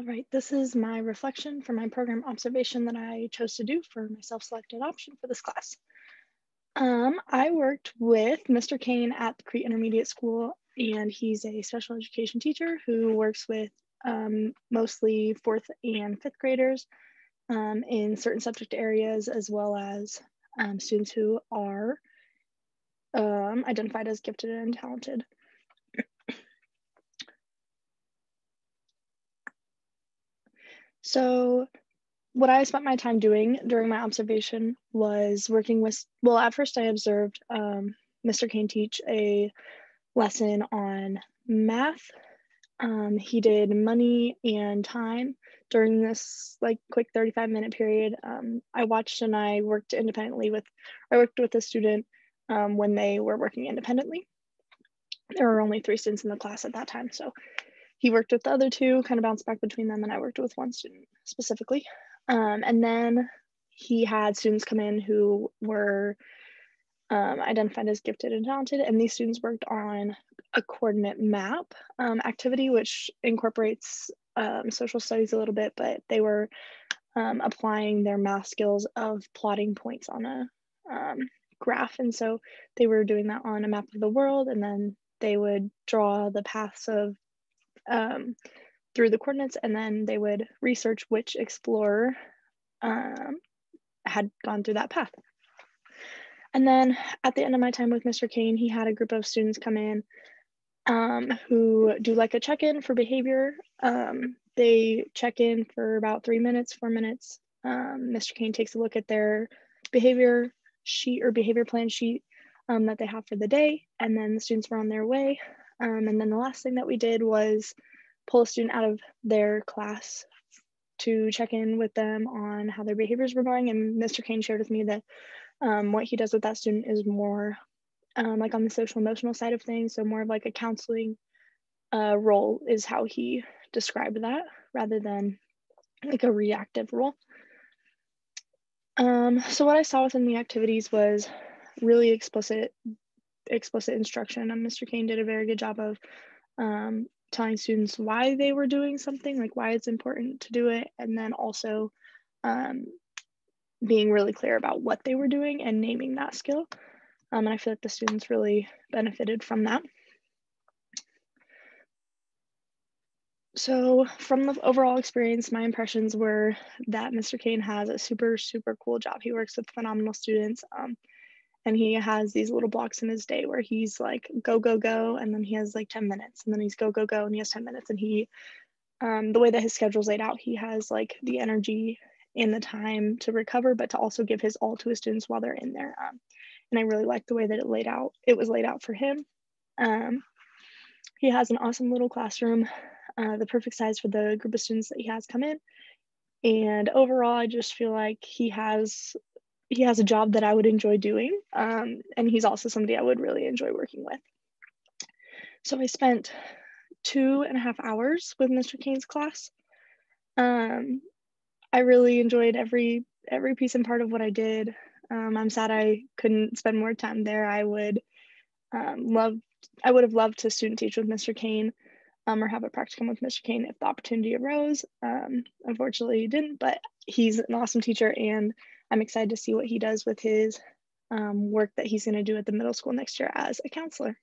All right, this is my reflection for my program observation that I chose to do for my self-selected option for this class. I worked with Mr. Kane at the Crete Intermediate School, and he's a special education teacher who works with mostly fourth and fifth graders in certain subject areas, as well as students who are identified as gifted and talented. So what I spent my time doing during my observation was working with, well, at first I observed Mr. Kane teach a lesson on math. He did money and time during this like quick 35-minute period. I watched and I worked with a student when they were working independently. There were only 3 students in the class at that time. So he worked with the other two, kind of bounced back between them, and I worked with one student specifically. And then he had students come in who were identified as gifted and talented, and these students worked on a coordinate map activity, which incorporates social studies a little bit, but they were applying their math skills of plotting points on a um, graph. And so they were doing that on a map of the world, and then they would draw the paths of um, through the coordinates, and then they would research which explorer um, had gone through that path. And then at the end of my time with Mr. Kane, he had a group of students come in who do like a check-in for behavior. They check in for about 3 minutes, 4 minutes. Mr. Kane takes a look at their behavior sheet or behavior plan sheet that they have for the day, and then the students were on their way. And then the last thing that we did was pull a student out of their class to check in with them on how their behaviors were going. And Mr. Kane shared with me that what he does with that student is more like on the social emotional side of things. So more of like a counseling role is how he described that rather than like a reactive role. So what I saw within the activities was really explicit instruction. And Mr. Kane did a very good job of telling students why they were doing something, like why it's important to do it, and then also um, being really clear about what they were doing and naming that skill. And I feel like the students really benefited from that. So from the overall experience, my impressions were that Mr. Kane has a super, super cool job. He works with phenomenal students. And he has these little blocks in his day where he's like, go, go, go. And then he has like 10 minutes. And then he's go, go, go. And he has 10 minutes. And the way that his schedule's laid out, he has like the energy and the time to recover, but to also give his all to his students while they're in there. And I really like the way that it was laid out for him. He has an awesome little classroom, the perfect size for the group of students that he has come in. And overall, I just feel like he has a job that I would enjoy doing. And he's also somebody I would really enjoy working with. So I spent 2.5 hours with Mr. Kane's class. I really enjoyed every piece and part of what I did. I'm sad I couldn't spend more time there. I would have loved to student teach with Mr. Kane or have a practicum with Mr. Kane if the opportunity arose. Unfortunately, he didn't, but he's an awesome teacher, and I'm excited to see what he does with his work that he's going to do at the middle school next year as a counselor.